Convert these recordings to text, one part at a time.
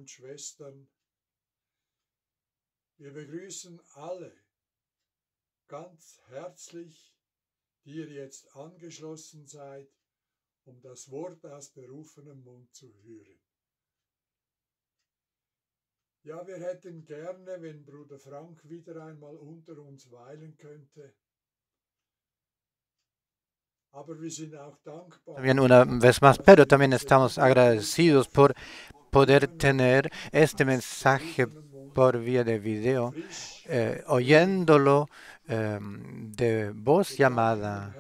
und Schwestern, wir begrüßen alle ganz herzlich, die ihr jetzt angeschlossen seid, um das Wort aus berufenem Mund zu hören. Ja, wir hätten gerne, wenn Bruder Frank wieder einmal unter uns weilen könnte. Aber wir sind auch dankbar. También una vez más, pero también estamos agradecidos por poder tener este mensaje por vía de video, oyéndolo de voz llamada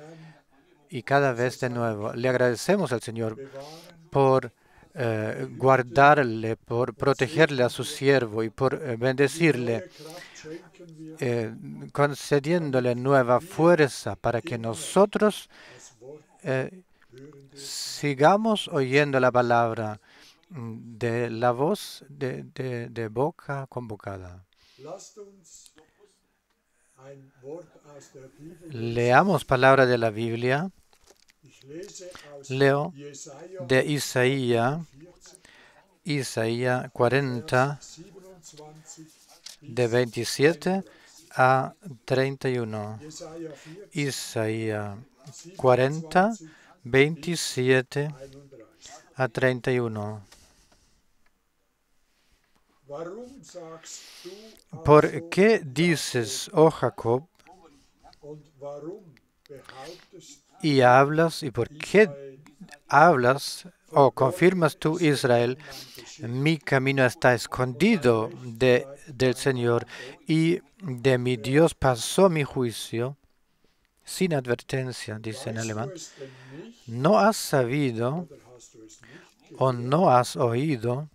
y cada vez de nuevo. Le agradecemos al Señor por guardarle, por protegerle a su siervo y por bendecirle, concediéndole nueva fuerza para que nosotros sigamos oyendo la palabra de la voz de boca convocada. Leamos palabra de la Biblia. Leo de Isaías 40, de 27 a 31. Isaías 40, 27 a 31. ¿Por qué dices, oh Jacob, y hablas, y por qué hablas, o confirmas tú, Israel, mi camino está escondido del Señor, y de mi Dios pasó mi juicio sin advertencia, dice en alemán? ¿No has sabido o no has oído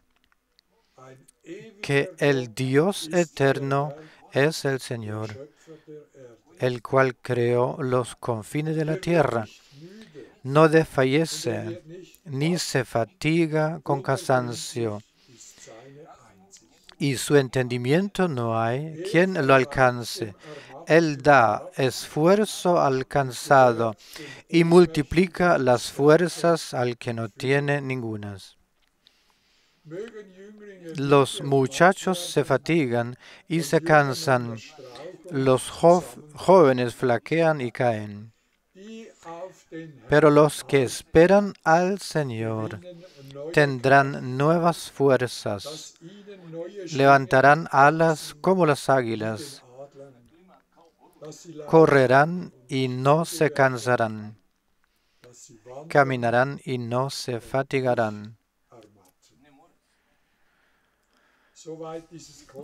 que el Dios eterno es el Señor, el cual creó los confines de la tierra? No desfallece ni se fatiga con cansancio, y su entendimiento no hay quien lo alcance. Él da esfuerzo al cansado y multiplica las fuerzas al que no tiene ningunas. Los muchachos se fatigan y se cansan, los jóvenes flaquean y caen. Pero los que esperan al Señor tendrán nuevas fuerzas, levantarán alas como las águilas, correrán y no se cansarán, caminarán y no se fatigarán.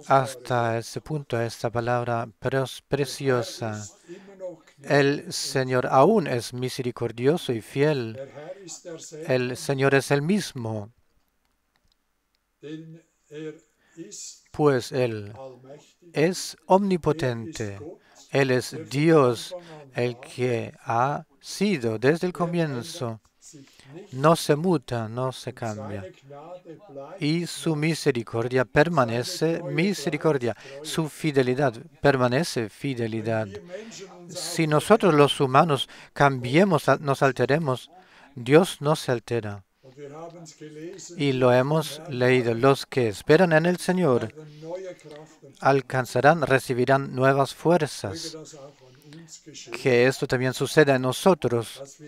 Hasta ese punto, esta palabra preciosa. El Señor aún es misericordioso y fiel. El Señor es el mismo, pues Él es omnipotente. Él es Dios, el que ha sido desde el comienzo. No se muta, no se cambia. Y su misericordia permanece misericordia. Su fidelidad permanece fidelidad. Si nosotros los humanos cambiemos, nos alteremos, Dios no se altera. Y lo hemos leído. Los que esperan en el Señor alcanzarán, recibirán nuevas fuerzas. Que esto también suceda en nosotros.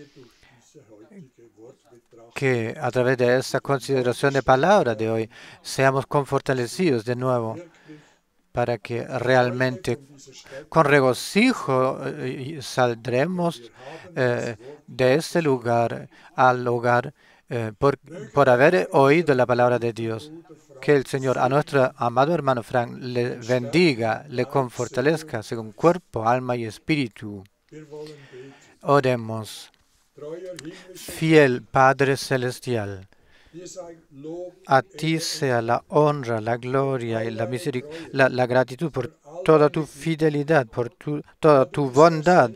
Que a través de esa consideración de palabra de hoy seamos fortalecidos de nuevo para que realmente con regocijo saldremos de este lugar al hogar por haber oído la palabra de Dios. Que el Señor a nuestro amado hermano Frank le bendiga, le fortalezca según cuerpo, alma y espíritu. Oremos. Fiel Padre Celestial, a ti sea la honra, la gloria y la misericordia, la gratitud por toda tu fidelidad, por toda tu bondad.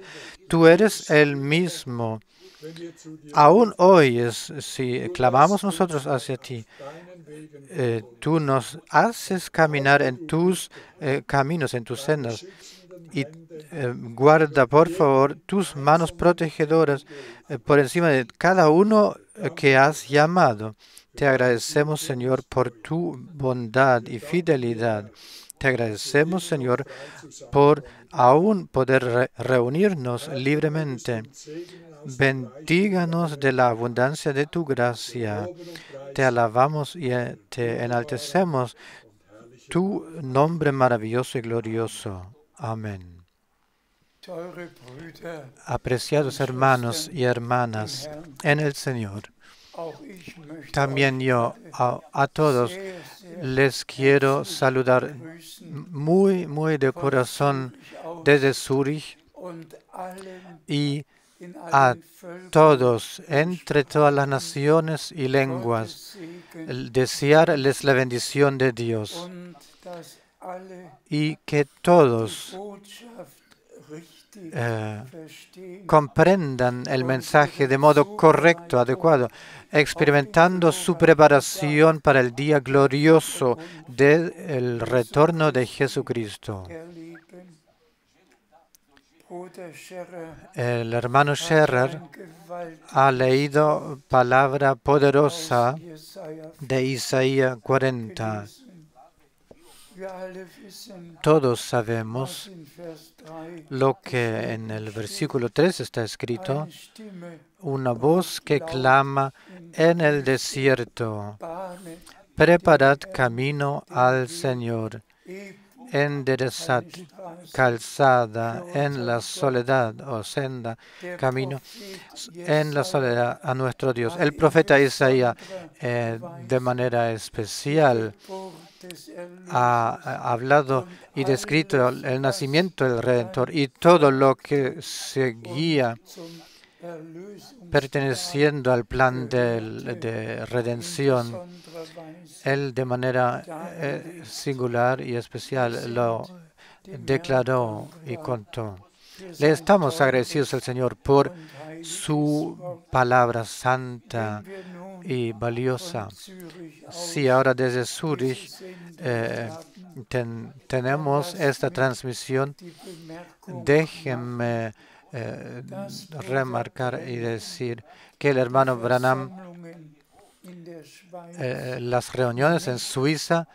Tú eres el mismo. Aún hoy, si clamamos nosotros hacia ti, tú nos haces caminar en tus caminos, en tus sendas. Y guarda, por favor, tus manos protegedoras por encima de cada uno que has llamado. Te agradecemos, Señor, por tu bondad y fidelidad. Te agradecemos, Señor, por aún poder reunirnos libremente. Bendíganos de la abundancia de tu gracia. Te alabamos y te enaltecemos tu nombre maravilloso y glorioso. Amén. Apreciados hermanos y hermanas en el Señor, también yo a todos les quiero saludar muy de corazón desde Zúrich y a todos entre todas las naciones y lenguas, desearles la bendición de Dios y que todos comprendan el mensaje de modo correcto, adecuado, experimentando su preparación para el día glorioso del retorno de Jesucristo. El hermano Scherer ha leído palabra poderosa de Isaías 40. Todos sabemos lo que en el versículo 3 está escrito: una voz que clama en el desierto, preparad camino al Señor, enderezad calzada en la soledad o senda, camino en la soledad a nuestro Dios. El profeta Isaías de manera especial ha hablado y descrito el nacimiento del Redentor y todo lo que seguía perteneciendo al plan de redención. Él de manera singular y especial lo declaró y contó. Le estamos agradecidos al Señor por su palabra santa y valiosa. Sí, ahora desde Zúrich tenemos esta transmisión. Déjenme remarcar y decir que el hermano Branham, las reuniones en Suiza,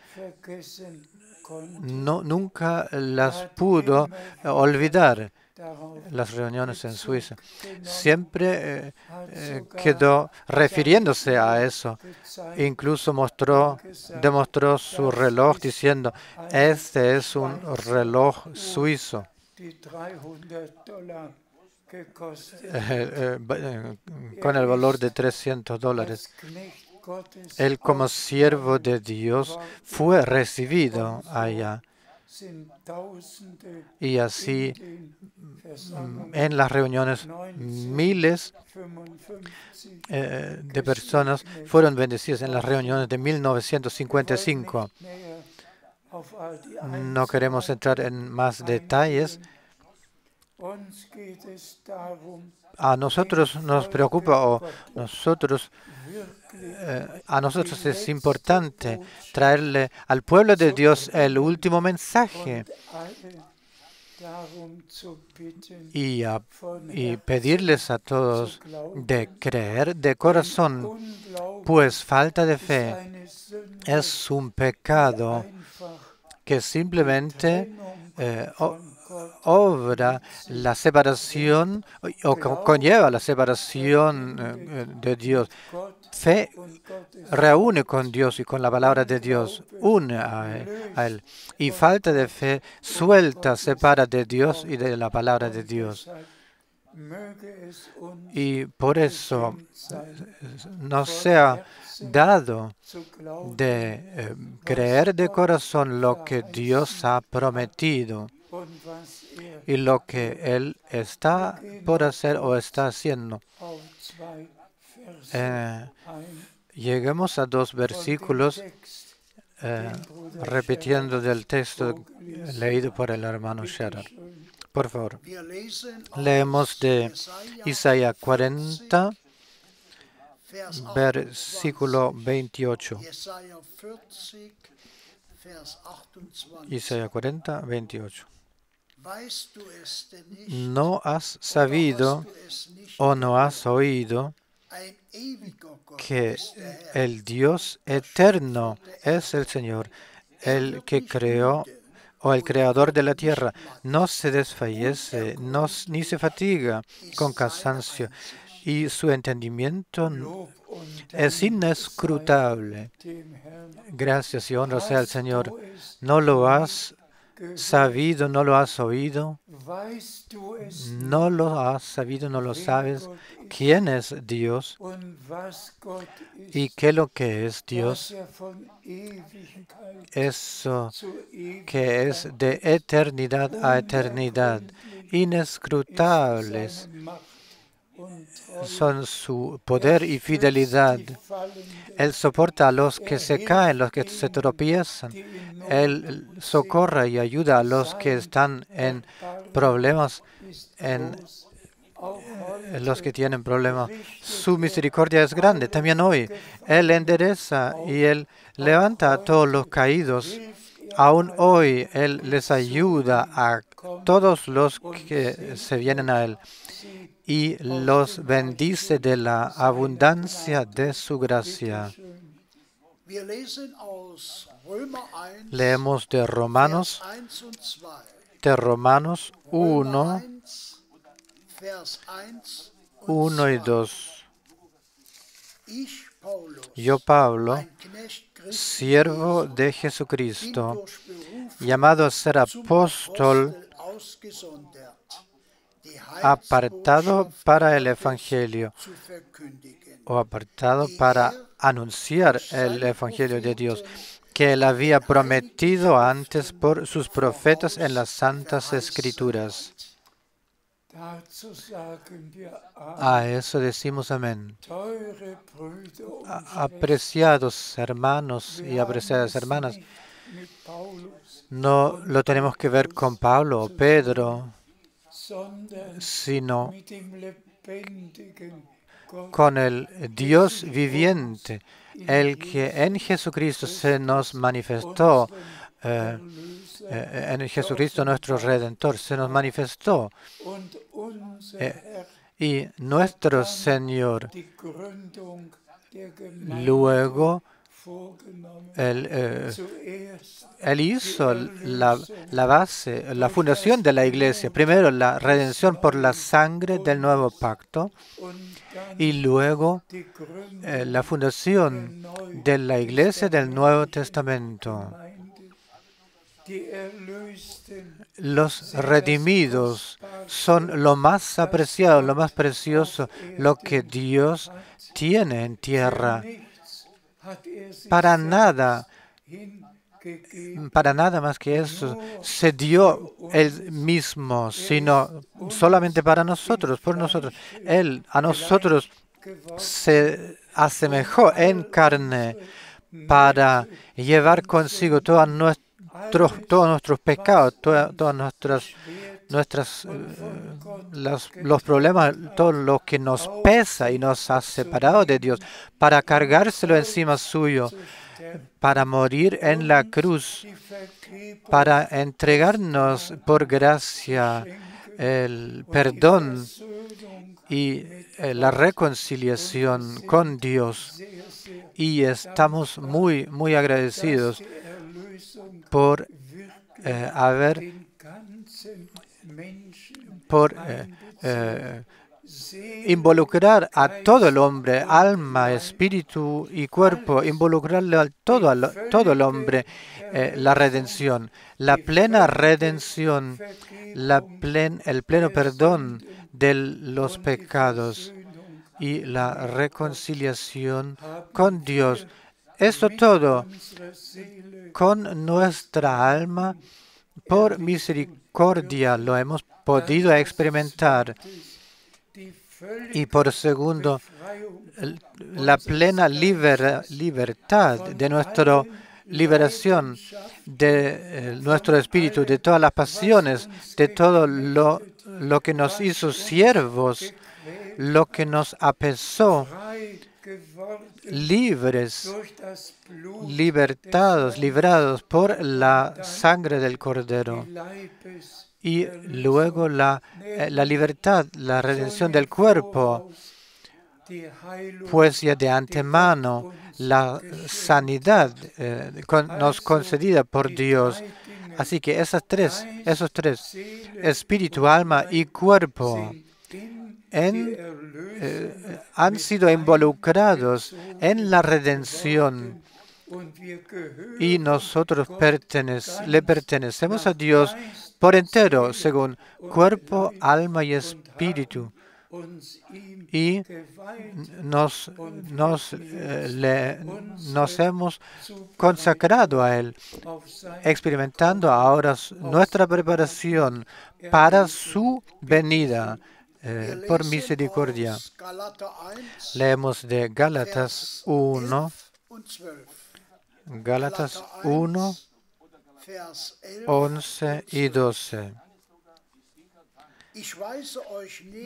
nunca las pudo olvidar. Las reuniones en Suiza. Siempre quedó refiriéndose a eso. Incluso demostró su reloj diciendo: este es un reloj suizo. Con el valor de $300. Él, como siervo de Dios, fue recibido allá. Y así, en las reuniones, miles de personas fueron bendecidas en las reuniones de 1955. No queremos entrar en más detalles. A nosotros nos preocupa, a nosotros es importante traerle al pueblo de Dios el último mensaje y pedirles a todos de creer de corazón, pues falta de fe es un pecado que simplemente obra la separación o conlleva la separación de Dios. Fe reúne con Dios y con la palabra de Dios, une a Él. Y falta de fe suelta, separa de Dios y de la palabra de Dios. Y por eso nos sea dado de creer de corazón lo que Dios ha prometido y lo que Él está por hacer o está haciendo. Lleguemos a 2 versículos repitiendo del texto leído por el hermano Scherer. Por favor, leemos de Isaías 40, versículo 28. Isaías 40, 28. ¿No has sabido o no has oído? que el Dios eterno es el Señor, el que creó o el creador de la tierra. No se desfallece, ni se fatiga con cansancio, y su entendimiento es inescrutable. Gracias y honra sea al Señor. ¿No lo has sabido, no lo has oído? ¿No lo has sabido, no lo sabes? ¿Quién es Dios? ¿Y qué es lo que es Dios? Eso que es de eternidad a eternidad. Inescrutables son su poder y fidelidad. Él soporta a los que se caen, los que se tropiezan. Él socorre y ayuda a los que están en problemas, en los que tienen problemas. Su misericordia es grande. También hoy Él endereza y Él levanta a todos los caídos. Aún hoy Él les ayuda a todos los que se vienen a Él y los bendice de la abundancia de su gracia. Leemos de Romanos 1, 1 y 2. Yo, Pablo, siervo de Jesucristo, llamado a ser apóstol, apartado para el Evangelio, o apartado para anunciar el Evangelio de Dios, que Él había prometido antes por sus profetas en las Santas Escrituras. A eso decimos amén. Apreciados hermanos y apreciadas hermanas, no lo tenemos que ver con Pablo o Pedro, sino con el Dios viviente, el que en Jesucristo se nos manifestó, en Jesucristo nuestro Redentor, se nos manifestó. Y nuestro Señor luego Él hizo la base, la fundación de la iglesia. Primero la redención por la sangre del nuevo pacto y luego la fundación de la iglesia del Nuevo Testamento. Los redimidos son lo más apreciado, lo más precioso, lo que Dios tiene en tierra. Para nada más que eso se dio Él mismo, sino solamente para nosotros, por nosotros. Él a nosotros se asemejó en carne para llevar consigo todos nuestros pecados, todas los problemas, todo lo que nos pesa y nos ha separado de Dios, para cargárselo encima suyo, para morir en la cruz, para entregarnos por gracia el perdón y la reconciliación con Dios. Y estamos muy, muy agradecidos por involucrar a todo el hombre, alma, espíritu y cuerpo, involucrarle a todo el hombre, la redención, la plena redención, el pleno perdón de los pecados y la reconciliación con Dios. Esto todo con nuestra alma, por misericordia, lo hemos podido experimentar. Y por segundo, la plena libertad de nuestra liberación, de nuestro espíritu, de todas las pasiones, de todo lo que nos hizo siervos, lo que nos apesó, libres, librados por la sangre del Cordero. Y luego la libertad, la redención del cuerpo, pues ya de antemano la sanidad nos concedida por Dios. Así que esos tres, espíritu, alma y cuerpo, han sido involucrados en la redención y nosotros le pertenecemos a Dios por entero, según cuerpo, alma y espíritu. Y nos hemos consagrado a Él, experimentando ahora nuestra preparación para su venida por misericordia. Leemos de Gálatas 1, 11 y 12.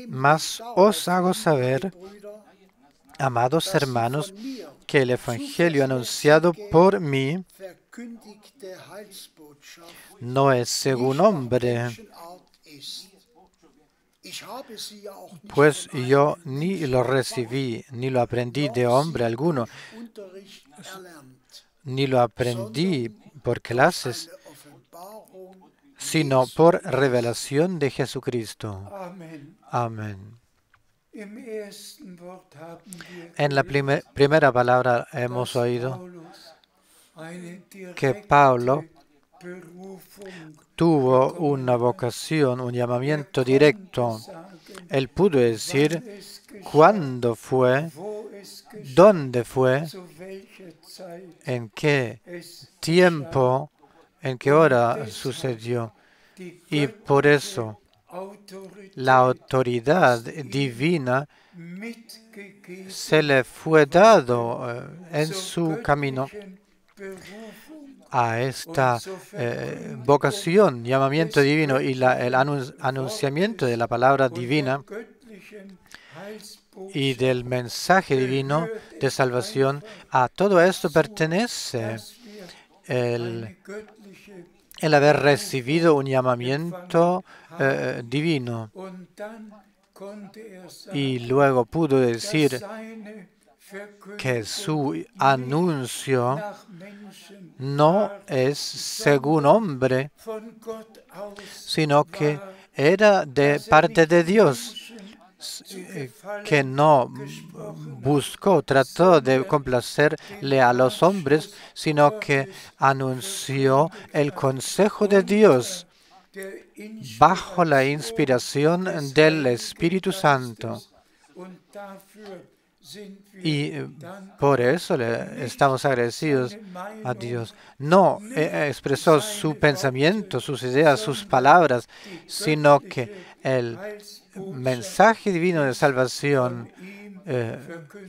Mas os hago saber, amados hermanos, que el Evangelio anunciado por mí no es según hombre, pues yo ni lo recibí, ni lo aprendí de hombre alguno, ni lo aprendí por clases, sino por revelación de Jesucristo. Amén. En la primera palabra hemos oído que Pablo tuvo una vocación, un llamamiento directo. Él pudo decir cuándo fue, dónde fue, en qué tiempo, en qué hora sucedió. Y por eso la autoridad divina se le fue dado en su camino a esta vocación, llamamiento divino y el anunciamiento de la palabra divina y del mensaje divino de salvación. A todo esto pertenece el haber recibido un llamamiento divino. Y luego pudo decir que su anuncio no es según hombre, sino que era de parte de Dios, que no trató de complacerle a los hombres, sino que anunció el consejo de Dios bajo la inspiración del Espíritu Santo. Y por eso le estamos agradecidos a Dios. No expresó su pensamiento, sus ideas, sus palabras, sino que el mensaje divino de salvación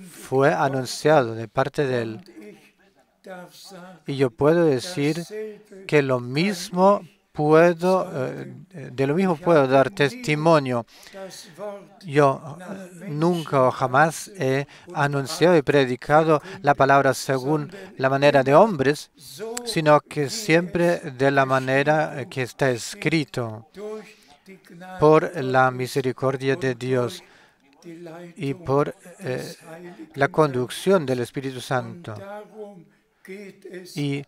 fue anunciado de parte de Él. Y yo puedo decir que lo mismo de lo mismo puedo dar testimonio. Yo nunca o jamás he anunciado y predicado la palabra según la manera de hombres, sino que siempre de la manera que está escrito, por la misericordia de Dios y por la conducción del Espíritu Santo. Y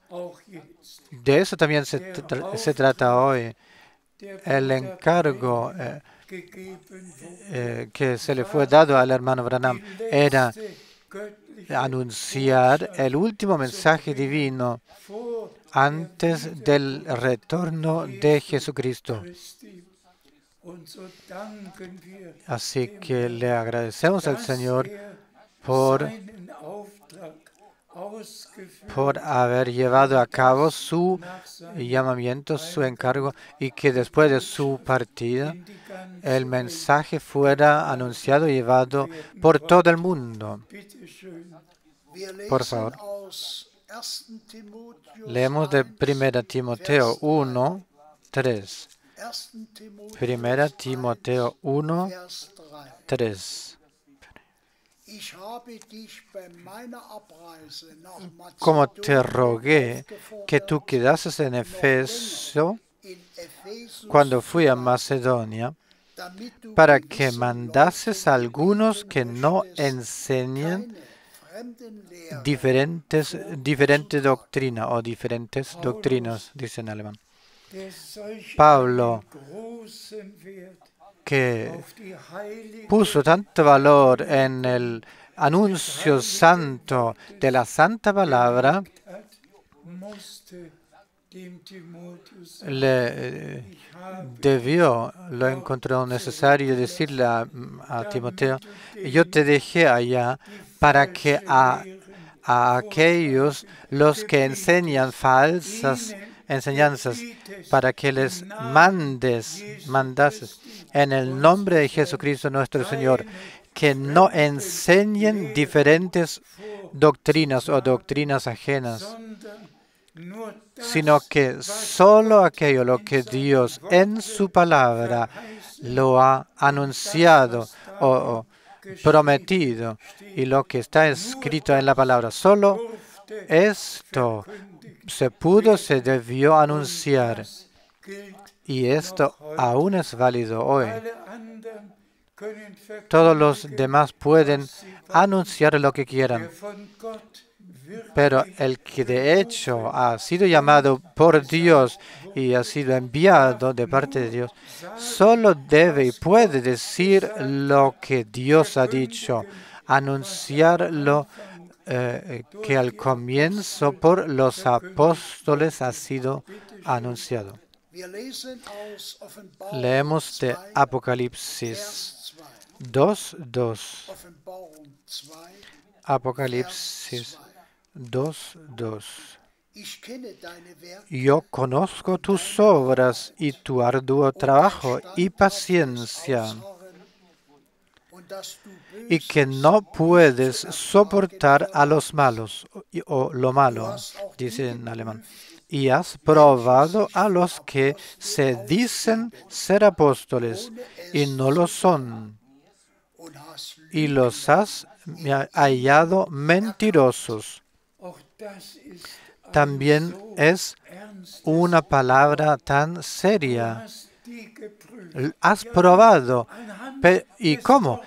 de eso también se trata hoy. El encargo que se le fue dado al hermano Branham era anunciar el último mensaje divino antes del retorno de Jesucristo. Así que le agradecemos al Señor por haber llevado a cabo su llamamiento, su encargo, y que después de su partida el mensaje fuera anunciado y llevado por todo el mundo. Por favor. Leemos de 1 Timoteo 1, 3. 1 Timoteo 1, 3. Como te rogué que tú quedases en Éfeso cuando fui a Macedonia, para que mandases a algunos que no enseñen diferente doctrina o diferentes doctrinas, dice en alemán. Pablo, que puso tanto valor en el anuncio santo de la santa palabra, lo encontró necesario decirle a Timoteo: yo te dejé allá para que a aquellos los que enseñan falsas enseñanzas, para que les mandases en el nombre de Jesucristo nuestro Señor, que no enseñen diferentes doctrinas o doctrinas ajenas, sino que solo aquello lo que Dios en su palabra lo ha anunciado o prometido, y lo que está escrito en la palabra, solo esto se debió anunciar, y esto aún es válido hoy. Todos los demás pueden anunciar lo que quieran, pero el que de hecho ha sido llamado por Dios y ha sido enviado de parte de Dios, solo debe y puede decir lo que Dios ha dicho, anunciar lo que al comienzo por los apóstoles ha sido anunciado. Leemos de Apocalipsis 2:2. Apocalipsis 2:2. Yo conozco tus obras y tu arduo trabajo y paciencia, y que no puedes soportar a los malos, o lo malo, dice en alemán. Y has probado a los que se dicen ser apóstoles y no lo son, y los has hallado mentirosos. También es una palabra tan seria. Has probado. ¿Y cómo?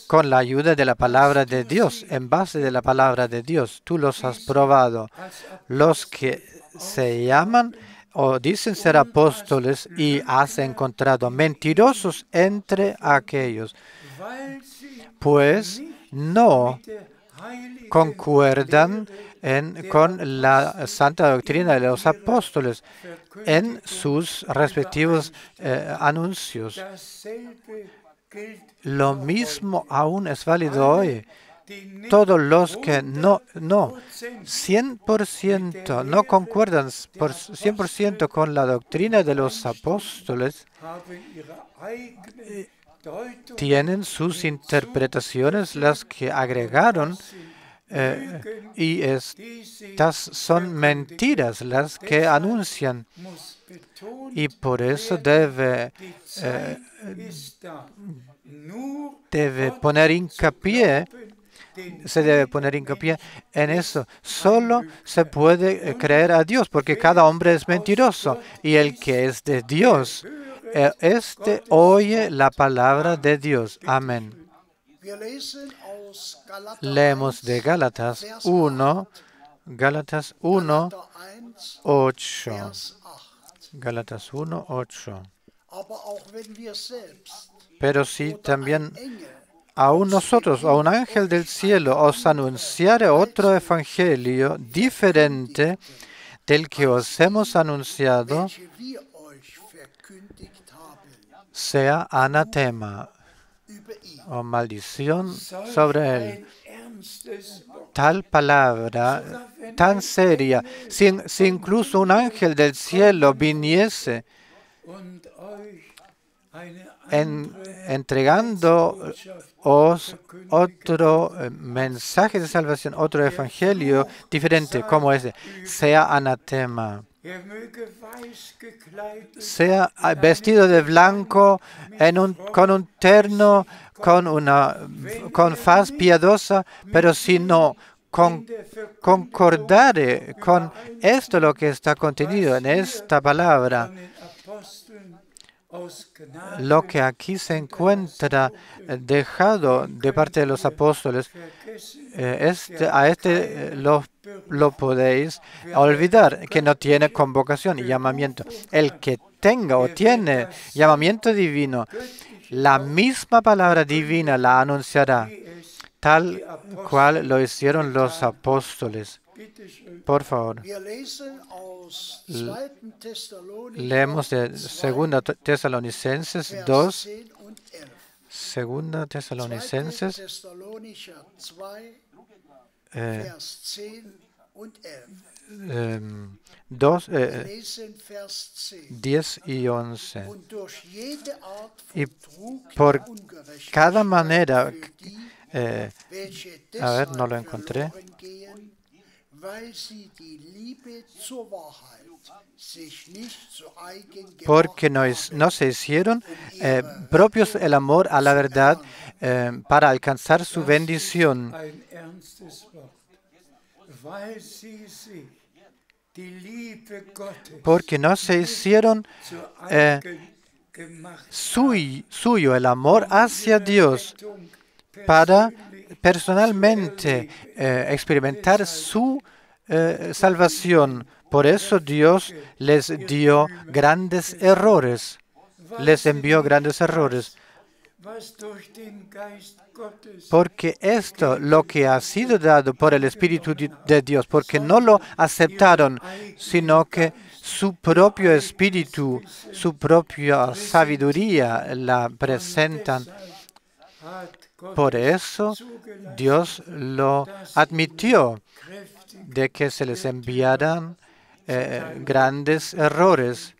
Con la ayuda de la palabra de Dios, en base de la palabra de Dios. Tú los has probado. Los que se llaman o dicen ser apóstoles, y has encontrado mentirosos entre aquellos, pues no concuerdan con la santa doctrina de los apóstoles en sus respectivos anuncios. Lo mismo aún es válido hoy. Todos los que no 100% no concuerdan por 100% con la doctrina de los apóstoles, tienen sus interpretaciones, las que agregaron, y estas son mentiras las que anuncian. Y por eso debe poner hincapié, se debe poner hincapié en eso. Solo se puede creer a Dios, porque cada hombre es mentiroso, y el que es de Dios, oye la palabra de Dios. Amén. Leemos de Gálatas 1, Gálatas 1:8. Gálatas 1:8. Pero si también aún nosotros, a un ángel del cielo, os anunciare otro evangelio diferente del que os hemos anunciado, sea anatema o maldición sobre él. Tal palabra tan seria, si incluso un ángel del cielo viniese entregándoos otro mensaje de salvación, otro evangelio diferente como ese, sea anatema. Sea vestido de blanco, con un terno, con faz piadosa, pero si no concordare con esto, lo que está contenido en esta palabra, lo que aquí se encuentra dejado de parte de los apóstoles, lo podéis olvidar, que no tiene convocación y llamamiento. El que tenga o tiene llamamiento divino, la misma palabra divina la anunciará, tal cual lo hicieron los apóstoles. Por favor. Leemos de 2 Tesalonicenses 2. 2 Tesalonicenses 2, 10 y 11. Y por cada manera, a ver, no lo encontré. Porque no se hicieron propios el amor a la verdad para alcanzar su bendición. Porque no se hicieron suyo el amor hacia Dios para personalmente experimentar su salvación. Por eso Dios les dio grandes errores, les envió grandes errores. Porque esto, lo que ha sido dado por el Espíritu de Dios, porque no lo aceptaron, sino que su propio espíritu, su propia sabiduría la presentan. Por eso Dios lo admitió, de que se les enviaran grandes errores.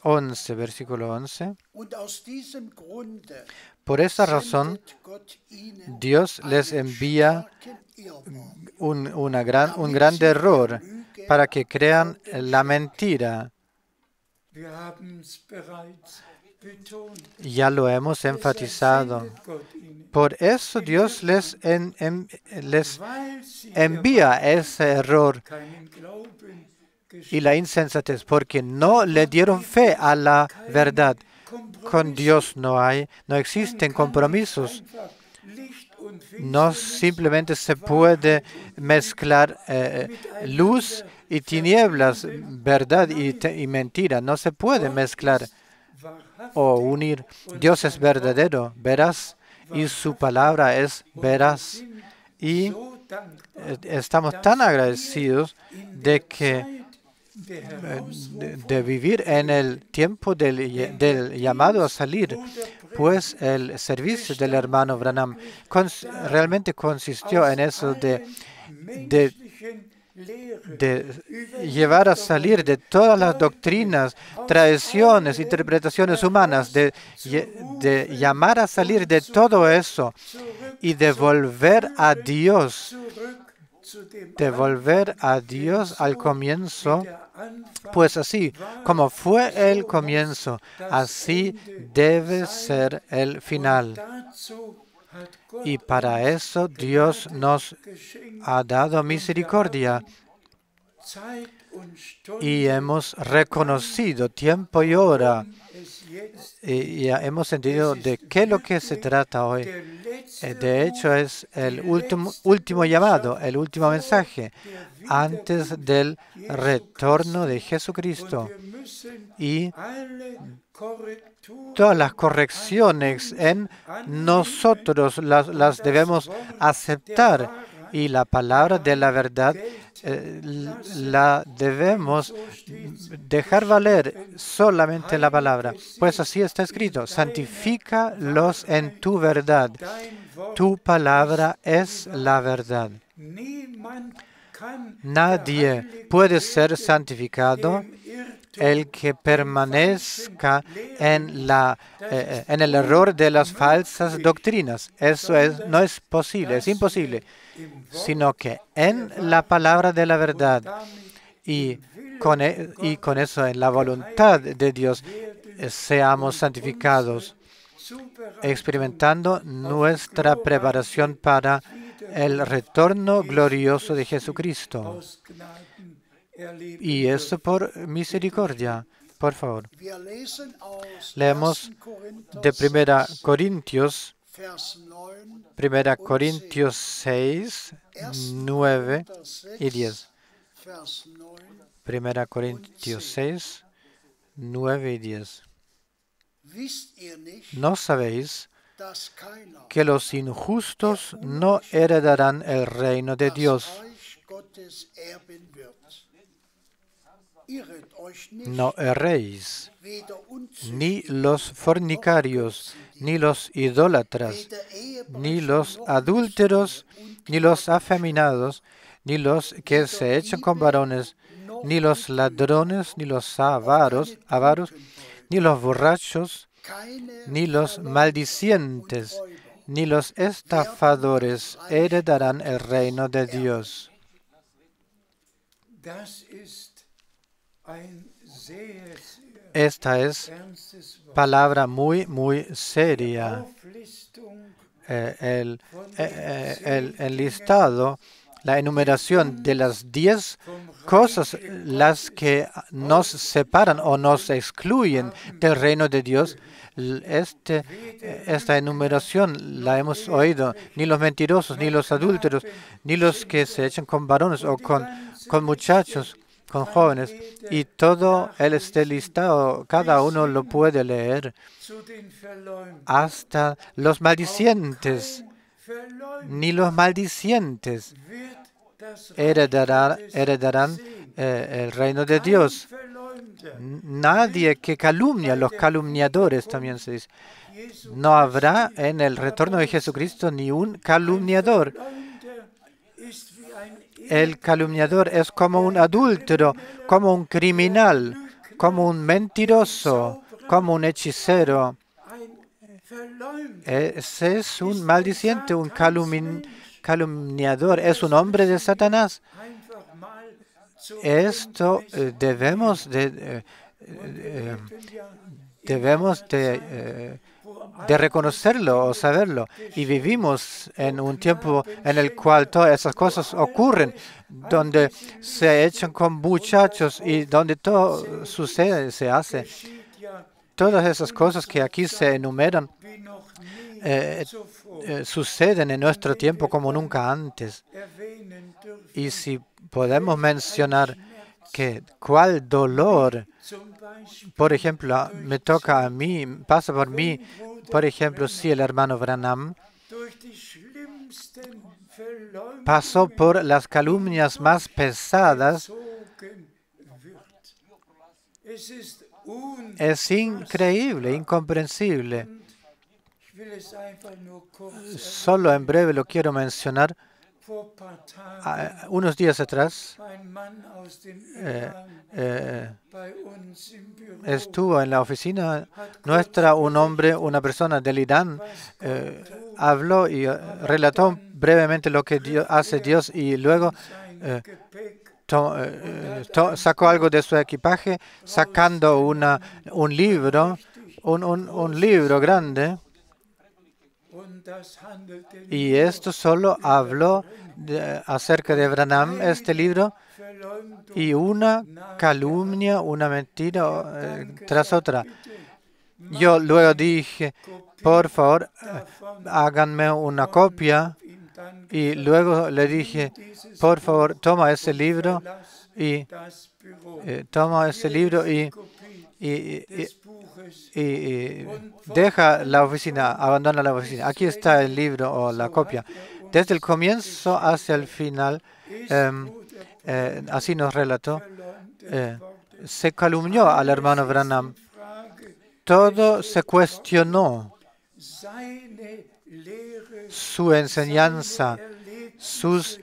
11, versículo 11. Por esa razón, Dios les envía un gran error para que crean la mentira. Ya lo hemos enfatizado. Por eso Dios les envía ese error y la insensatez, porque no le dieron fe a la verdad. Con Dios no existen compromisos. No simplemente se puede mezclar luz y tinieblas, verdad y mentira. No se puede mezclar o unir. Dios es verdadero, veraz, y su palabra es veraz. Y estamos tan agradecidos de vivir en el tiempo del llamado a salir, pues el servicio del hermano Branham realmente consistió en eso de llevar a salir de todas las doctrinas, tradiciones, interpretaciones humanas, de llamar a salir de todo eso y devolver a Dios al comienzo, pues así como fue el comienzo, así debe ser el final. Y para eso Dios nos ha dado misericordia y hemos reconocido tiempo y hora y ya hemos entendido de qué es lo que se trata hoy. De hecho, es el último llamado, el último mensaje antes del retorno de Jesucristo. Y todas las correcciones en nosotros las debemos aceptar, y la palabra de la verdad la debemos dejar valer, solamente la palabra. Pues así está escrito: santifícalos en tu verdad. Tu palabra es la verdad. Nadie puede ser santificado el que permanezca en el error de las falsas doctrinas. Eso no es posible, es imposible, sino que en la palabra de la verdad y con eso en la voluntad de Dios seamos santificados, experimentando nuestra preparación para el retorno glorioso de Jesucristo. Y eso por misericordia, Por favor. Leemos de 1 Corintios 6, 9 y 10. 1 Corintios 6, 9 y 10. ¿No sabéis que los injustos no heredarán el reino de Dios? No erréis, ni los fornicarios, ni los idólatras, ni los adúlteros, ni los afeminados, ni los que se echan con varones, ni los ladrones, ni los avaros, ni los borrachos, ni los maldicientes, ni los estafadores heredarán el reino de Dios. Esta es palabra muy, muy seria. El listado, la enumeración de las 10 cosas, las que nos separan o nos excluyen del reino de Dios, esta enumeración la hemos oído. Ni los mentirosos, ni los adúlteros, ni los que se echan con varones o con muchachos, con jóvenes, y todo este listado, cada uno lo puede leer, hasta los maldicientes. Ni los maldicientes heredarán el reino de Dios. Nadie que calumnia, los calumniadores también se dice. No habrá en el retorno de Jesucristo ni un calumniador. El calumniador es como un adúltero, como un criminal, como un mentiroso, como un hechicero. Ese es un maldiciente, un calumniador, es un hombre de Satanás. Esto debemos de reconocerlo o saberlo. Y vivimos en un tiempo en el cual todas esas cosas ocurren, donde se echan con muchachos y donde todo sucede, se hace. Todas esas cosas que aquí se enumeran suceden en nuestro tiempo como nunca antes. Y si podemos mencionar que cuál dolor, por ejemplo, me toca a mí, pasa por mí, por ejemplo, si el hermano Branham pasó por las calumnias más pesadas, es increíble, incomprensible. Solo en breve lo quiero mencionar. Unos días atrás estuvo en la oficina nuestra un hombre, una persona del Irán, habló y relató brevemente lo que hace Dios y luego sacó algo de su equipaje, sacando un libro, un libro grande. Y esto solo habló acerca de Branham, este libro, y una calumnia, una mentira tras otra. Yo luego dije, por favor, háganme una copia. Y luego le dije, por favor, toma ese libro y deja la oficina, abandona la oficina. Aquí está el libro o la copia. Desde el comienzo hacia el final, así nos relató, se calumnió al hermano Branham. Todo se cuestionó. Su enseñanza, sus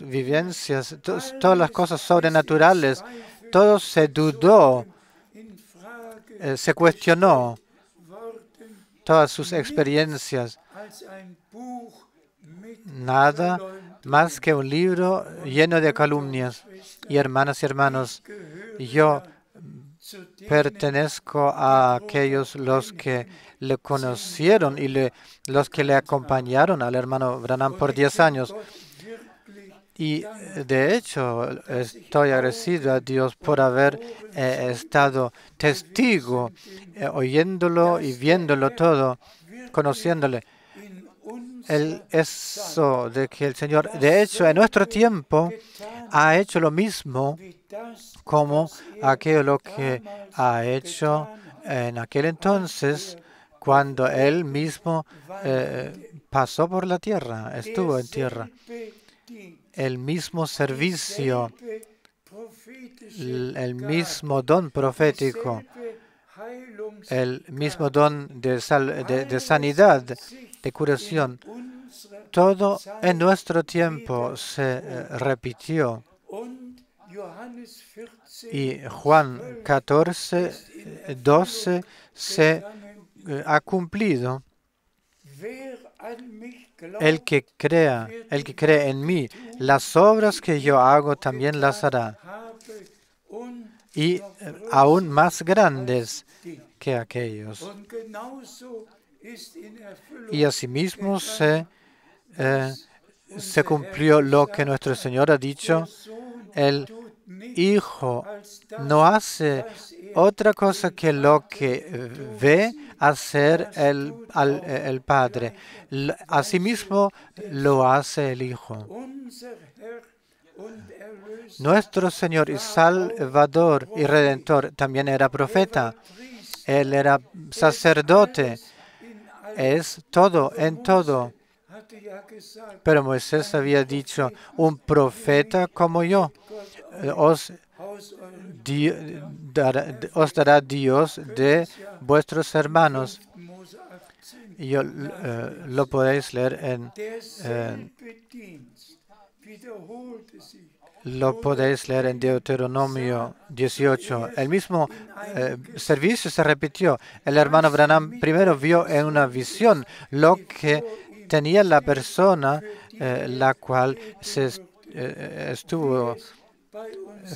vivencias, todas las cosas sobrenaturales, todo se dudó, se cuestionó, todas sus experiencias. Nada más que un libro lleno de calumnias. Y hermanas y hermanos, yo pertenezco a aquellos los que le conocieron y los que le acompañaron al hermano Branham por 10 años. Y de hecho estoy agradecido a Dios por haber estado testigo, oyéndolo y viéndolo todo, conociéndole. Eso de que el Señor, de hecho, en nuestro tiempo ha hecho lo mismo como aquello que ha hecho en aquel entonces, cuando Él mismo pasó por la tierra, estuvo en tierra. El mismo servicio, el mismo don profético, el mismo don de sanidad, de curación. Todo en nuestro tiempo se repitió. Y Juan 14, 12 se ha cumplido. El que cree en mí, las obras que yo hago también las hará. Y aún más grandes que aquellos. Y asimismo se cumplió lo que nuestro Señor ha dicho. El Hijo no hace otra cosa que lo que ve hacer el Padre. Asimismo lo hace el Hijo. Nuestro Señor y Salvador y Redentor también era profeta. Él era sacerdote. Es todo en todo. Pero Moisés había dicho, un profeta como yo os dará Dios de vuestros hermanos. Y lo podéis leer en Deuteronomio 18. El mismo servicio se repitió. El hermano Branham primero vio en una visión lo que tenía la persona la cual estuvo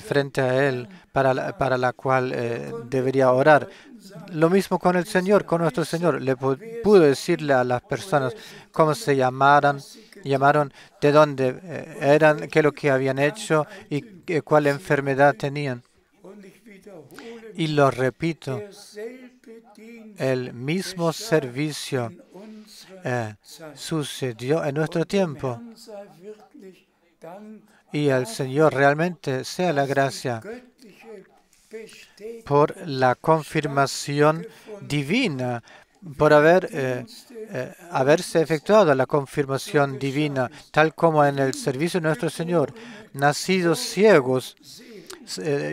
frente a él, para la cual debería orar. Lo mismo con el Señor, con nuestro Señor. Le pudo decirle a las personas cómo se llamaron, de dónde eran, qué es lo que habían hecho y cuál enfermedad tenían. Y lo repito, el mismo servicio sucedió en nuestro tiempo. Y al Señor realmente sea la gracia por la confirmación divina, por haberse efectuado la confirmación divina, tal como en el servicio de nuestro Señor. Nacidos ciegos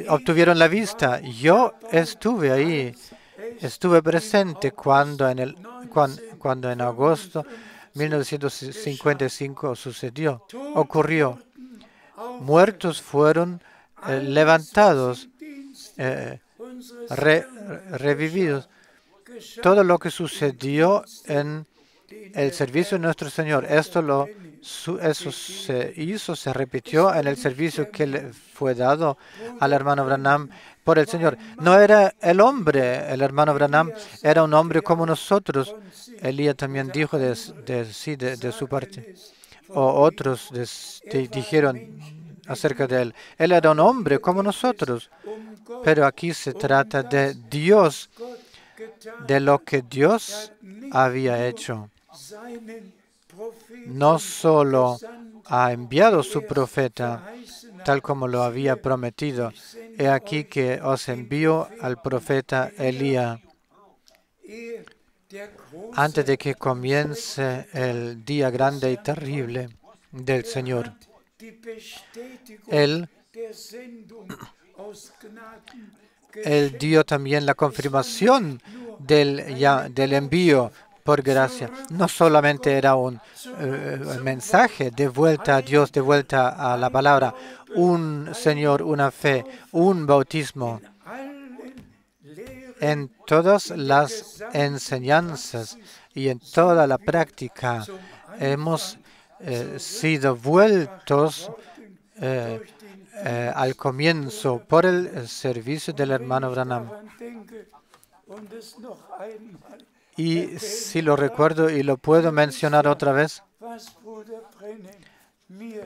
obtuvieron la vista. Yo estuve ahí, estuve presente cuando en agosto 1955 ocurrió. Muertos fueron levantados, revividos. Todo lo que sucedió en el servicio de nuestro Señor, eso se repitió en el servicio que le fue dado al hermano Branham por el Señor. No era el hombre, el hermano Branham era un hombre como nosotros. Elías también dijo de su parte. O otros dijeron acerca de él. Él era un hombre como nosotros. Pero aquí se trata de Dios, de lo que Dios había hecho. No solo ha enviado su profeta, tal como lo había prometido. He aquí que os envío al profeta Elías antes de que comience el día grande y terrible del Señor. Él dio también la confirmación del envío por gracia. No solamente era un mensaje de vuelta a Dios, de vuelta a la palabra, un Señor, una fe, un bautismo. En todas las enseñanzas y en toda la práctica hemos sido vueltos al comienzo por el servicio del hermano Branham. Y si lo recuerdo y lo puedo mencionar otra vez,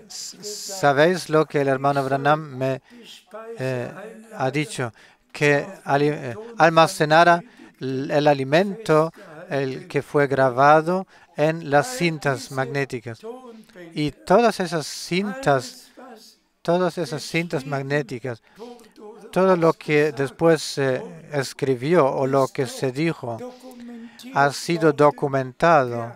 ¿Sabéis lo que el hermano Branham me ha dicho? Que almacenara el alimento, el que fue grabado en las cintas magnéticas. Y todas esas cintas magnéticas, todo lo que después se escribió o lo que se dijo, ha sido documentado.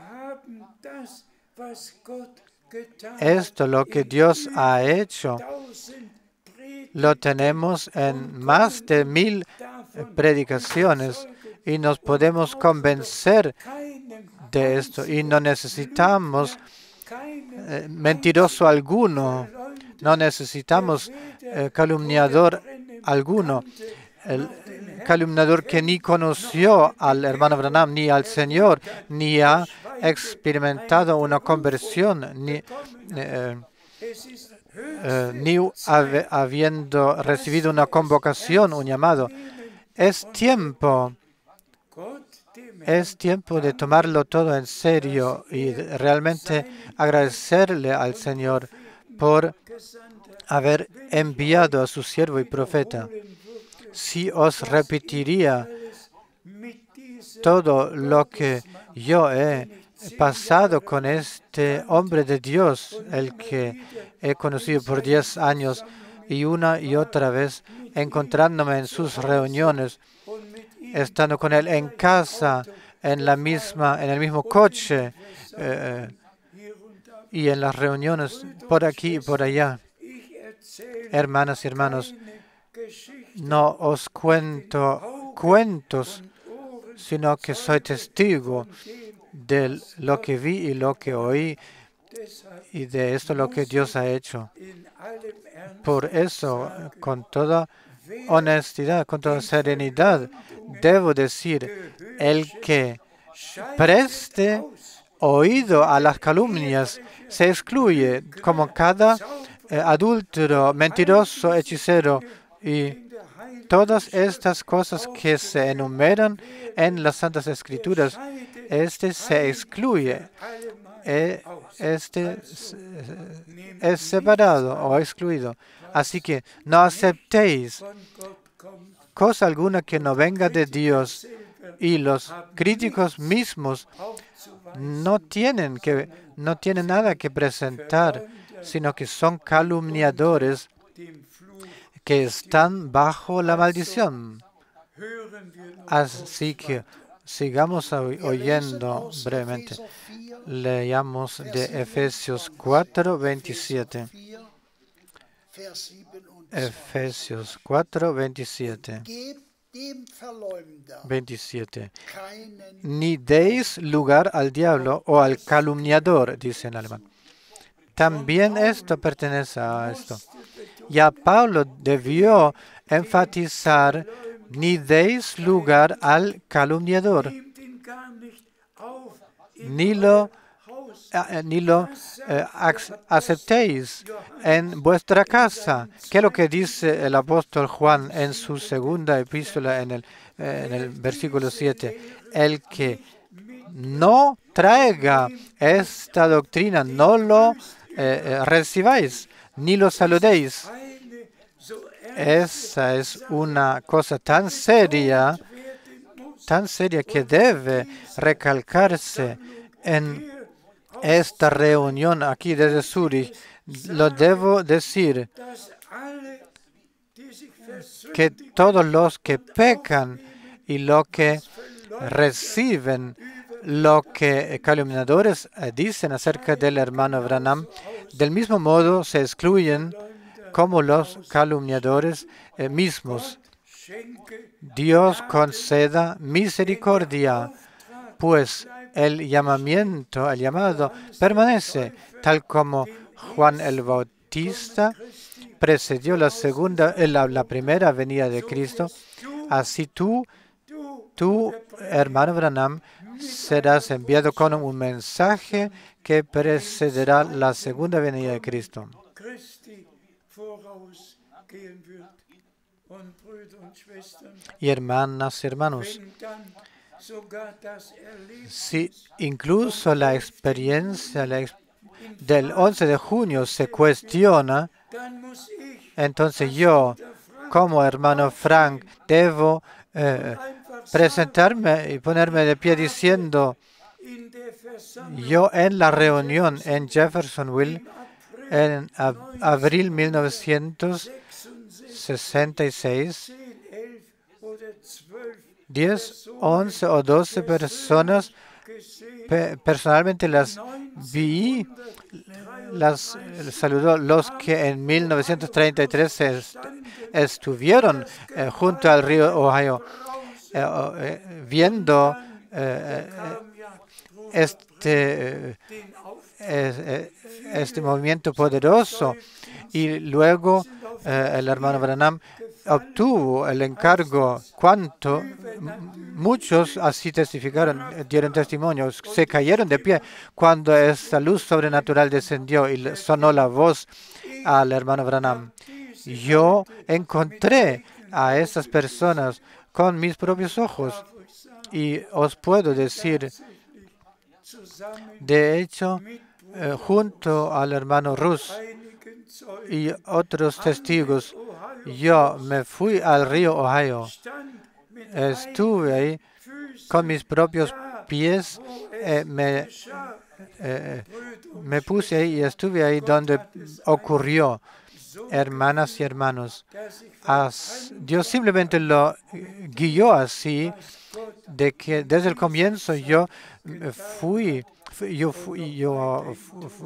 Esto, lo que Dios ha hecho, lo tenemos en más de 1000 predicaciones y nos podemos convencer de esto y no necesitamos mentiroso alguno, no necesitamos calumniador alguno. El calumniador que ni conoció al hermano Branham ni al Señor, ni ha experimentado una conversión, ni habiendo recibido una convocación, un llamado. Es tiempo de tomarlo todo en serio y realmente agradecerle al Señor por haber enviado a su siervo y profeta. Si os repetiría todo lo que yo he pasado con este hombre de Dios, el que he conocido por 10 años, y una y otra vez encontrándome en sus reuniones, estando con él en casa, en el mismo coche, y en las reuniones por aquí y por allá. Hermanas y hermanos, no os cuento cuentos, sino que soy testigo de lo que vi y lo que oí y de esto lo que Dios ha hecho. Por eso, con toda honestidad, con toda serenidad, debo decir, el que preste oído a las calumnias se excluye, como cada adúltero, mentiroso, hechicero y todas estas cosas que se enumeran en las Santas Escrituras. Este se excluye, este es separado o excluido. Así que no aceptéis cosa alguna que no venga de Dios. Y los críticos mismos no tienen nada que presentar, sino que son calumniadores que están bajo la maldición. Así que sigamos oyendo brevemente. Leamos de Efesios 4, 27. Efesios 4, 27. 27. Ni deis lugar al diablo o al calumniador, dice en alemán. También esto pertenece a esto. Ya Pablo debió enfatizar, ni deis lugar al calumniador, ni lo aceptéis en vuestra casa. ¿Qué es lo que dice el apóstol Juan en su segunda epístola en el versículo 7? El que no traiga esta doctrina, no lo recibáis, ni lo saludéis. Esa es una cosa tan seria que debe recalcarse en esta reunión aquí desde Zúrich. Lo debo decir, que todos los que pecan y los que reciben lo que calumniadores dicen acerca del hermano Branham, del mismo modo se excluyen como los calumniadores mismos. Dios conceda misericordia, pues el llamado permanece, tal como Juan el Bautista precedió la primera venida de Cristo. Así tú, hermano Branham, serás enviado con un mensaje que precederá la segunda venida de Cristo. Y hermanas y hermanos, si incluso la experiencia del 11 de junio se cuestiona, entonces yo, como hermano Frank, debo presentarme y ponerme de pie diciendo, yo en la reunión en Jeffersonville, en abril 1966, 10, 11 o 12 personas, personalmente las vi, las saludó. Los que en 1933 estuvieron junto al río Ohio viendo este movimiento poderoso, y luego el hermano Branham obtuvo el encargo. Muchos así testificaron, dieron testimonios, se cayeron de pie cuando esta luz sobrenatural descendió y sonó la voz al hermano Branham. Yo encontré a estas personas con mis propios ojos y os puedo decir, de hecho, junto al hermano Rus y otros testigos, yo me fui al río Ohio. Estuve ahí con mis propios pies, me puse ahí y estuve ahí donde ocurrió. Hermanas y hermanos, Dios simplemente lo guió así, de que desde el comienzo yo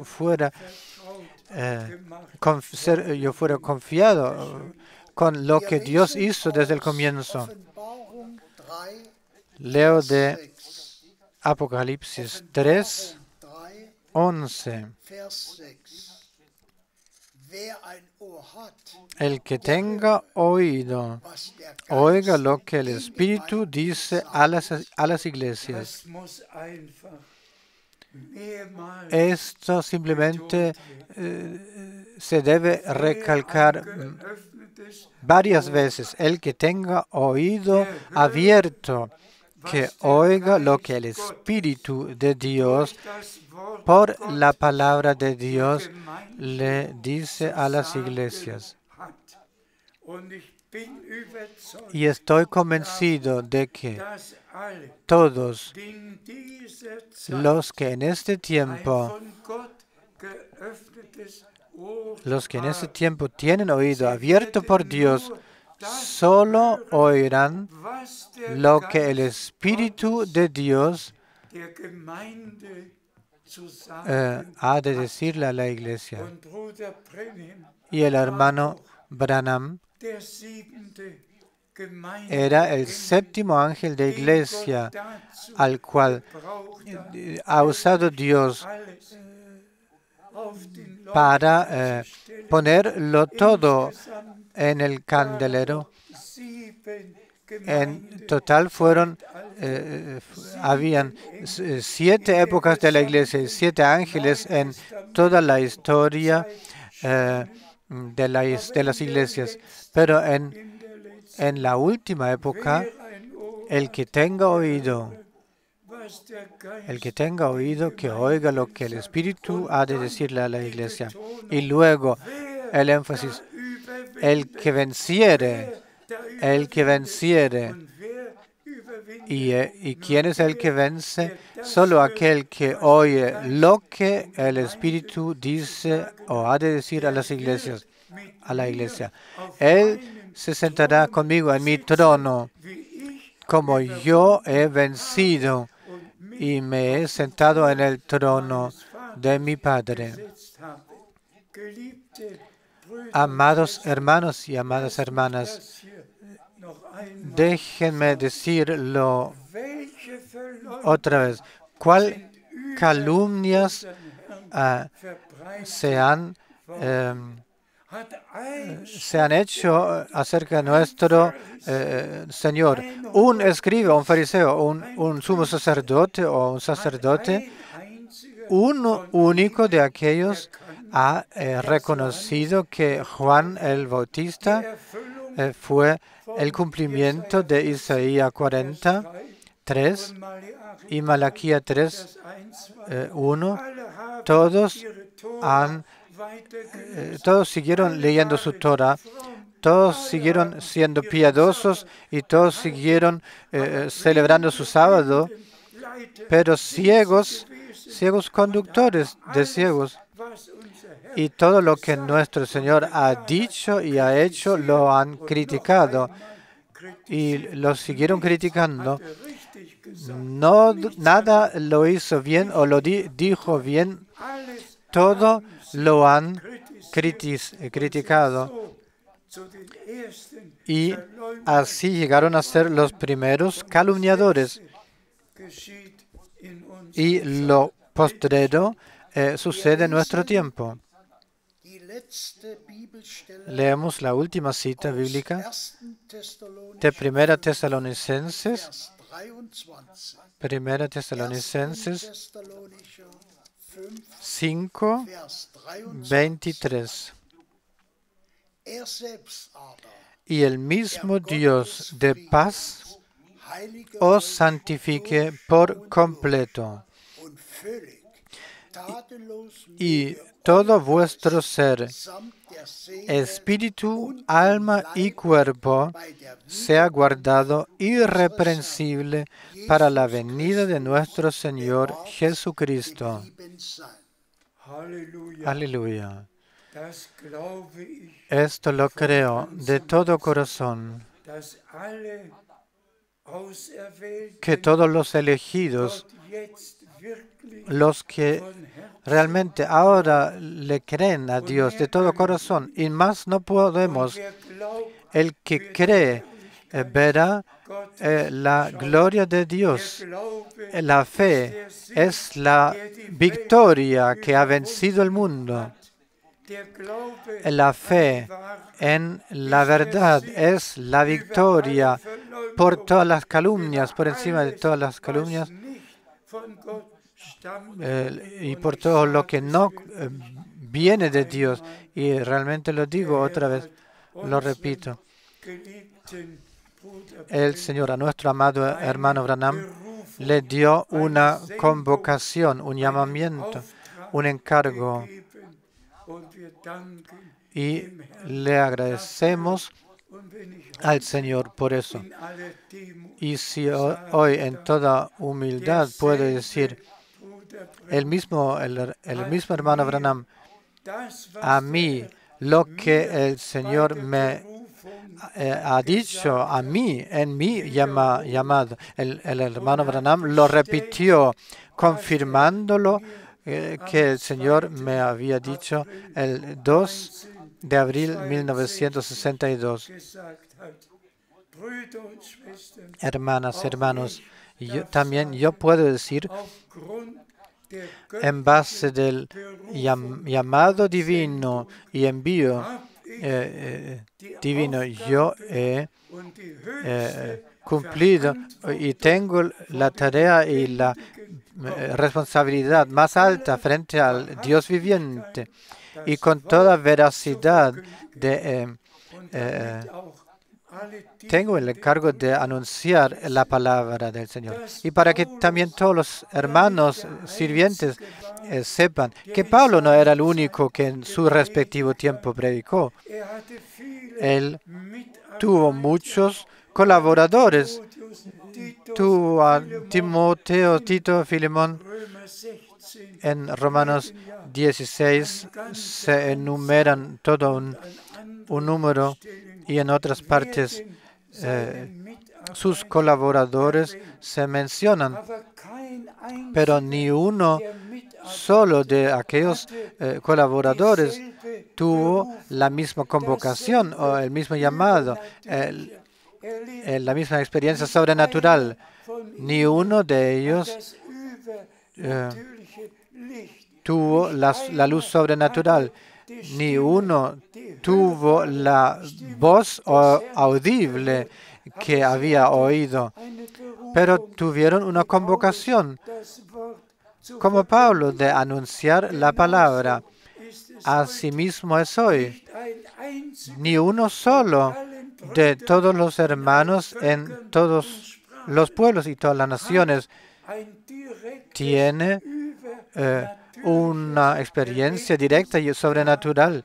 fuera confiado con lo que Dios hizo desde el comienzo. Leo de Apocalipsis 3, 11. El que tenga oído, oiga lo que el Espíritu dice a las iglesias. Esto simplemente se debe recalcar varias veces. El que tenga oído abierto, que oiga lo que el Espíritu de Dios, por la palabra de Dios, le dice a las iglesias. Y estoy convencido de que todos los que en este tiempo tienen oído abierto por Dios, solo oirán lo que el Espíritu de Dios ha de decirle a la iglesia. Y el hermano Branham era el séptimo ángel de iglesia al cual ha usado Dios para ponerlo todo en el candelero. En total habían 7 épocas de la iglesia y 7 ángeles en toda la historia de las iglesias. Pero en la última época, el que tenga oído, que oiga lo que el Espíritu ha de decirle a la iglesia. Y luego el énfasis, el que venciere. ¿Y quién es el que vence? Solo aquel que oye lo que el Espíritu dice o ha de decir a las iglesias, a la iglesia. Él se sentará conmigo en mi trono, como yo he vencido y me he sentado en el trono de mi Padre. Amados hermanos y amadas hermanas, déjenme decirlo otra vez. ¿Cuál calumnias se han hecho acerca de nuestro Señor? Un escriba, un fariseo, un sumo sacerdote o un sacerdote, uno único de aquellos ha reconocido que Juan el Bautista fue el cumplimiento de Isaías 40, 3 y Malaquías 3, 1. todos siguieron leyendo su Torah, todos siguieron siendo piadosos y todos siguieron celebrando su sábado, pero ciegos conductores de ciegos. Y todo lo que nuestro Señor ha dicho y ha hecho lo han criticado y lo siguieron criticando. Nada lo hizo bien o lo dijo bien, todo lo han criticado. Y así llegaron a ser los primeros calumniadores. Y lo postrero sucede en nuestro tiempo. Leemos la última cita bíblica de 1 Tesalonicenses 5, 23. Y el mismo Dios de paz os santifique por completo, y todo vuestro ser, espíritu, alma y cuerpo, sea guardado irreprensible para la venida de nuestro Señor Jesucristo. Aleluya. Esto lo creo de todo corazón, que todos los elegidos, los que realmente ahora le creen a Dios de todo corazón, y más no podemos, el que cree verá la gloria de Dios. La fe es la victoria que ha vencido el mundo. La fe en la verdad es la victoria por todas las calumnias, por encima de todas las calumnias, y por todo lo que no viene de Dios. Y realmente lo digo otra vez, lo repito. El Señor a nuestro amado hermano Branham le dio una convocación, un llamamiento, un encargo. Y le agradecemos al Señor por eso. Y si hoy en toda humildad puedo decir, el mismo hermano Branham, a mí lo que el Señor me ha dicho a mí, en mi llamado, el hermano Branham lo repitió, confirmándolo que el Señor me había dicho el 2 de abril de 1962. Hermanas, hermanos, también yo puedo decir, en base del llamado divino y envío divino, yo he cumplido y tengo la tarea y la responsabilidad más alta frente al Dios viviente, y con toda veracidad tengo el encargo de anunciar la palabra del Señor. Y para que también todos los hermanos sirvientes sepan que Pablo no era el único que en su respectivo tiempo predicó. Él tuvo muchos colaboradores. Tuvo a Timoteo, Tito, Filemón. En Romanos 16 se enumeran todo un número, y en otras partes sus colaboradores se mencionan, pero ni uno solo de aquellos colaboradores tuvo la misma convocación o el mismo llamado, la misma experiencia sobrenatural. Ni uno de ellos tuvo la luz sobrenatural. Ni uno tuvo la voz audible que había oído, pero tuvieron una convocación, como Pablo, de anunciar la palabra. Asimismo es hoy. Ni uno solo de todos los hermanos en todos los pueblos y todas las naciones tiene una experiencia directa y sobrenatural.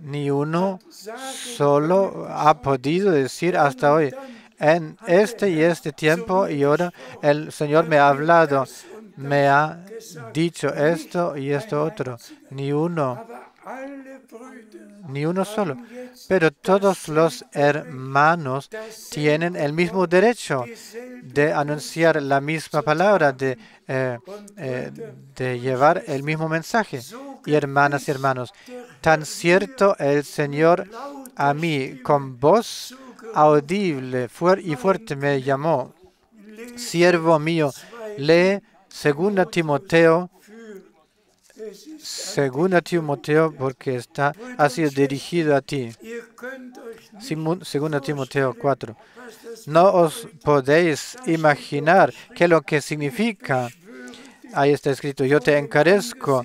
Ni uno solo ha podido decir hasta hoy, en este y este tiempo y ahora el Señor me ha hablado, me ha dicho esto y esto otro. Ni uno solo. Pero todos los hermanos tienen el mismo derecho de anunciar la misma palabra, de llevar el mismo mensaje. Y hermanas y hermanos, tan cierto el Señor a mí con voz audible y fuerte me llamó, siervo mío, lee 2 Timoteo porque ha sido dirigido a ti. 2 Timoteo 4. No os podéis imaginar qué es lo que significa. Ahí está escrito, yo te encarezco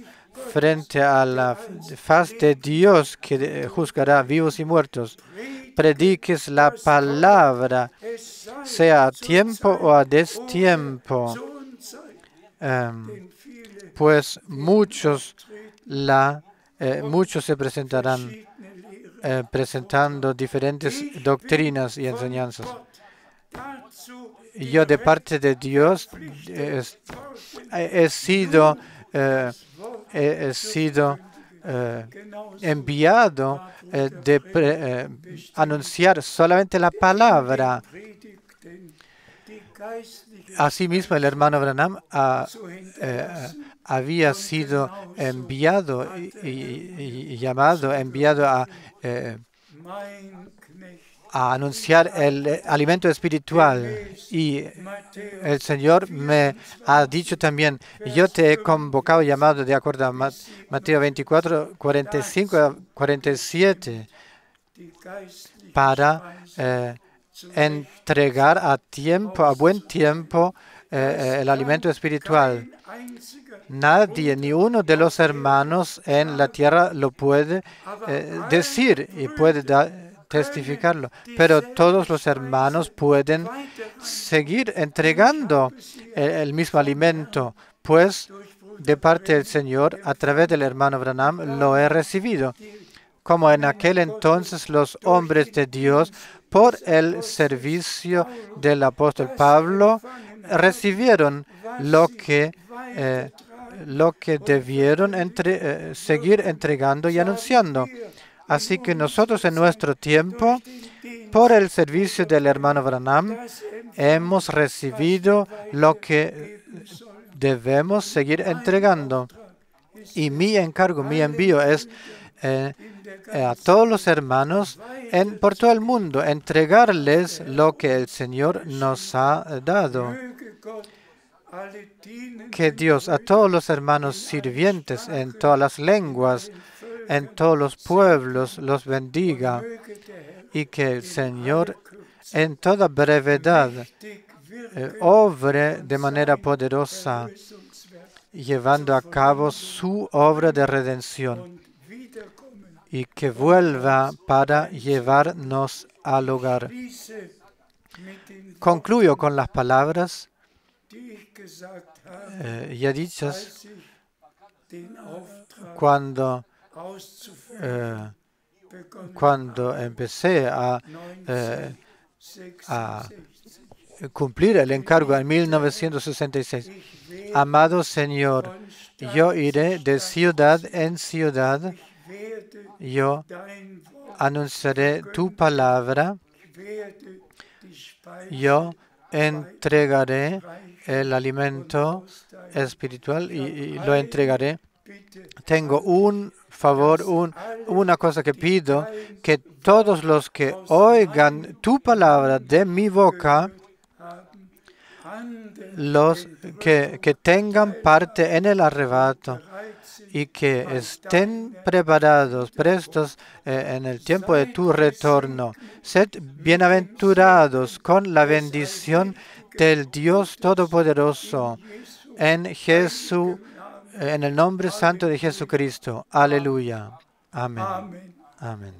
frente a la faz de Dios que juzgará vivos y muertos. Prediques la palabra, sea a tiempo o a destiempo, pues muchos se presentarán presentando diferentes doctrinas y enseñanzas. Yo de parte de Dios he sido enviado de anunciar solamente la palabra. Asimismo, el hermano Branham había sido enviado a anunciar el alimento espiritual. Y el Señor me ha dicho también, yo te he convocado, llamado de acuerdo a Mateo 24, 45 a 47, para entregar a buen tiempo, el alimento espiritual. Nadie, ni uno de los hermanos en la tierra lo puede decir y puede testificarlo, pero todos los hermanos pueden seguir entregando el mismo alimento, pues de parte del Señor, a través del hermano Branham, lo he recibido. Como en aquel entonces los hombres de Dios, por el servicio del apóstol Pablo, recibieron lo que debieron seguir entregando y anunciando. Así que nosotros en nuestro tiempo, por el servicio del hermano Branham, hemos recibido lo que debemos seguir entregando. Y mi encargo, mi envío es a todos los hermanos por todo el mundo, entregarles lo que el Señor nos ha dado. Que Dios a todos los hermanos sirvientes en todas las lenguas, en todos los pueblos, los bendiga, y que el Señor en toda brevedad obre de manera poderosa, llevando a cabo su obra de redención, y que vuelva para llevarnos al hogar. Concluyo con las palabras ya dichas cuando empecé a cumplir el encargo en 1966. Amado Señor, yo iré de ciudad en ciudad, yo anunciaré tu palabra, yo entregaré el alimento espiritual y lo entregaré. Tengo un favor, una cosa que pido, que todos los que oigan tu palabra de mi boca, los que tengan parte en el arrebato y que estén preparados, prestos en el tiempo de tu retorno. Sed bienaventurados con la bendición del Dios Todopoderoso en el nombre santo de Jesucristo. Aleluya. Amén. Amén.